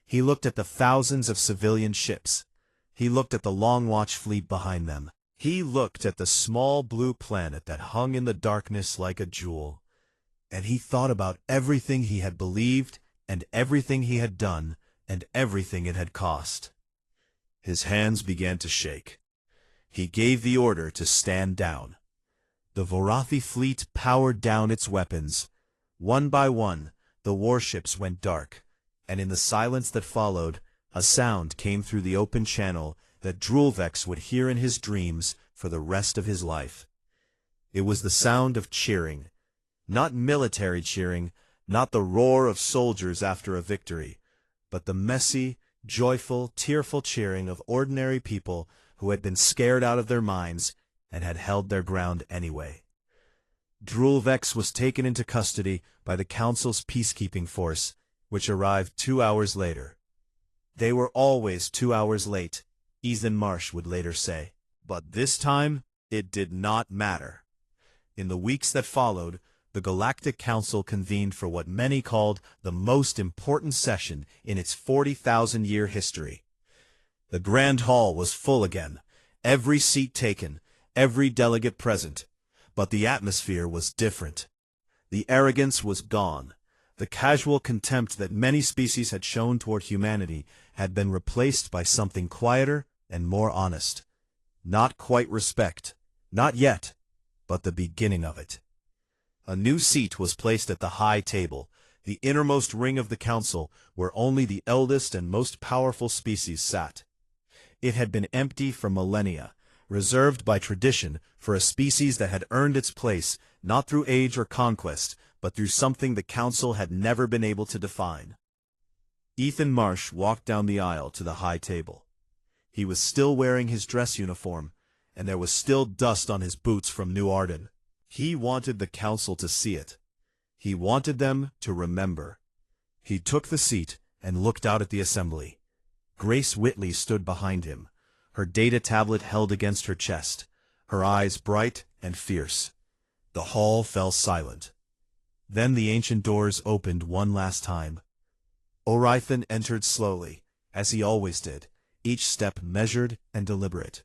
He looked at the thousands of civilian ships. He looked at the Long Watch fleet behind them. He looked at the small blue planet that hung in the darkness like a jewel. And he thought about everything he had believed, and everything he had done, and everything it had cost. His hands began to shake. He gave the order to stand down. The Vorathi fleet powered down its weapons. One by one, the warships went dark, and in the silence that followed, a sound came through the open channel that Drool Vex would hear in his dreams for the rest of his life. It was the sound of cheering. Not military cheering, not the roar of soldiers after a victory, but the messy, joyful, tearful cheering of ordinary people who had been scared out of their minds and had held their ground anyway. Drool Vex was taken into custody by the Council's peacekeeping force, which arrived 2 hours later. They were always 2 hours late, Ethan Marsh would later say. But this time, it did not matter. In the weeks that followed, the Galactic Council convened for what many called the most important session in its 40,000-year history. The Grand Hall was full again, every seat taken, every delegate present. But the atmosphere was different. The arrogance was gone. The casual contempt that many species had shown toward humanity had been replaced by something quieter and more honest. Not quite respect, not yet, but the beginning of it. A new seat was placed at the high table, the innermost ring of the council, where only the eldest and most powerful species sat. It had been empty for millennia, reserved by tradition for a species that had earned its place, not through age or conquest, but through something the council had never been able to define. Ethan Marsh walked down the aisle to the high table. He was still wearing his dress uniform, and there was still dust on his boots from New Arden. He wanted the council to see it. He wanted them to remember. He took the seat and looked out at the assembly. Grace Whitley stood behind him, her data tablet held against her chest, her eyes bright and fierce. The hall fell silent. Then the ancient doors opened one last time. Orython entered slowly, as he always did, each step measured and deliberate.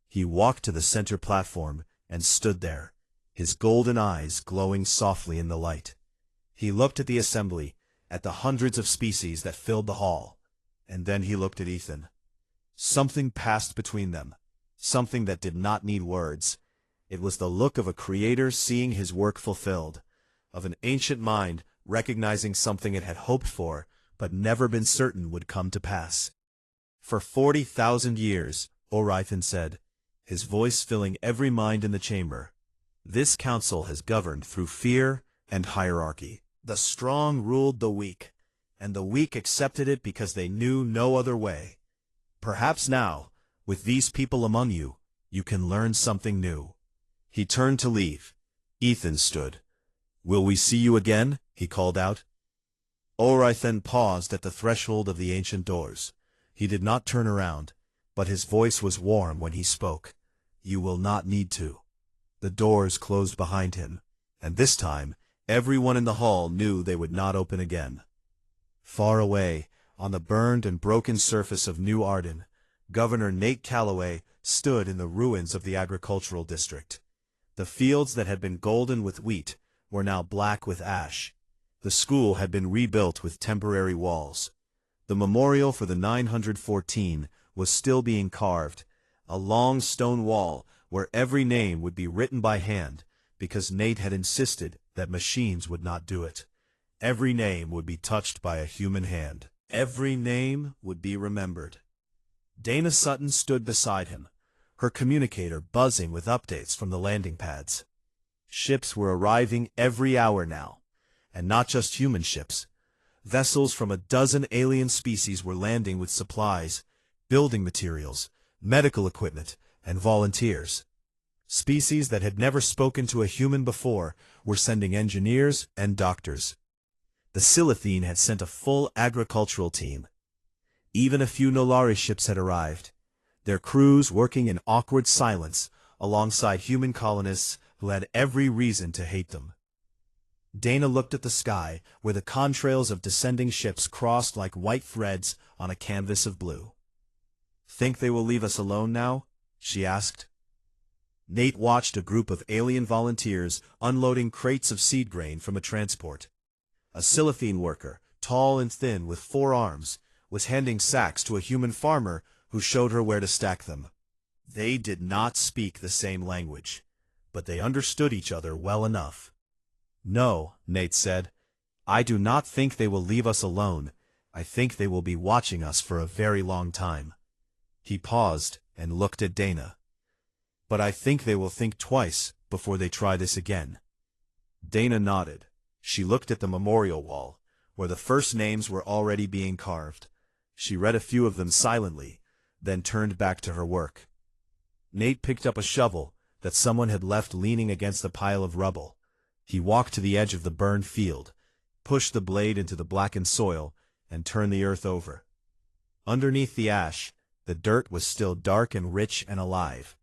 He walked to the center platform and stood there, his golden eyes glowing softly in the light. He looked at the assembly, at the hundreds of species that filled the hall, and then he looked at Ethan. Something passed between them, something that did not need words. It was the look of a creator seeing his work fulfilled, of an ancient mind recognizing something it had hoped for, but never been certain would come to pass. For 40,000 years, Orythan said, his voice filling every mind in the chamber, this council has governed through fear and hierarchy. The strong ruled the weak, and the weak accepted it because they knew no other way. Perhaps now, with these people among you, you can learn something new. He turned to leave. Ethan stood. Will we see you again? He called out. Orythan paused at the threshold of the ancient doors. He did not turn around, but his voice was warm when he spoke. You will not need to. The doors closed behind him, and this time, everyone in the hall knew they would not open again. Far away, on the burned and broken surface of New Arden, Governor Nate Calloway stood in the ruins of the agricultural district. The fields that had been golden with wheat were now black with ash. The school had been rebuilt with temporary walls. The memorial for the 914 was still being carved, a long stone wall where every name would be written by hand, because Nate had insisted that machines would not do it. Every name would be touched by a human hand. Every name would be remembered. Dana Sutton stood beside him, her communicator buzzing with updates from the landing pads. Ships were arriving every hour now, and not just human ships. Vessels from a dozen alien species were landing with supplies, building materials, medical equipment, and volunteers. Species that had never spoken to a human before were sending engineers and doctors. The Silithine had sent a full agricultural team. Even a few Nolari ships had arrived, their crews working in awkward silence alongside human colonists who had every reason to hate them. Dana looked at the sky, where the contrails of descending ships crossed like white threads on a canvas of blue. Think they will leave us alone now? She asked. Nate watched a group of alien volunteers unloading crates of seed grain from a transport. A Silithine worker, tall and thin with 4 arms, was handing sacks to a human farmer who showed her where to stack them. They did not speak the same language, but they understood each other well enough. No, Nate said. I do not think they will leave us alone. I think they will be watching us for a very long time. He paused and looked at Dana. But I think they will think twice before they try this again. Dana nodded. She looked at the memorial wall, where the first names were already being carved. She read a few of them silently, then turned back to her work. Nate picked up a shovel that someone had left leaning against a pile of rubble. He walked to the edge of the burned field, pushed the blade into the blackened soil, and turned the earth over. Underneath the ash, the dirt was still dark and rich and alive.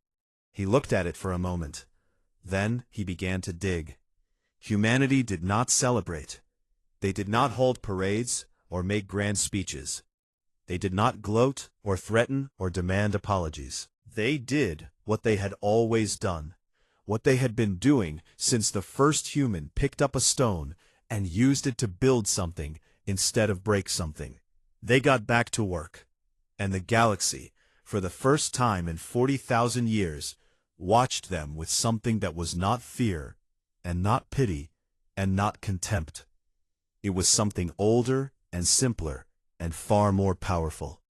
He looked at it for a moment. Then he began to dig. Humanity did not celebrate. They did not hold parades or make grand speeches. They did not gloat or threaten or demand apologies. They did what they had always done, what they had been doing since the first human picked up a stone and used it to build something instead of break something. They got back to work, and the galaxy, for the first time in 40,000 years, watched them with something that was not fear, and not pity, and not contempt. It was something older and simpler and far more powerful.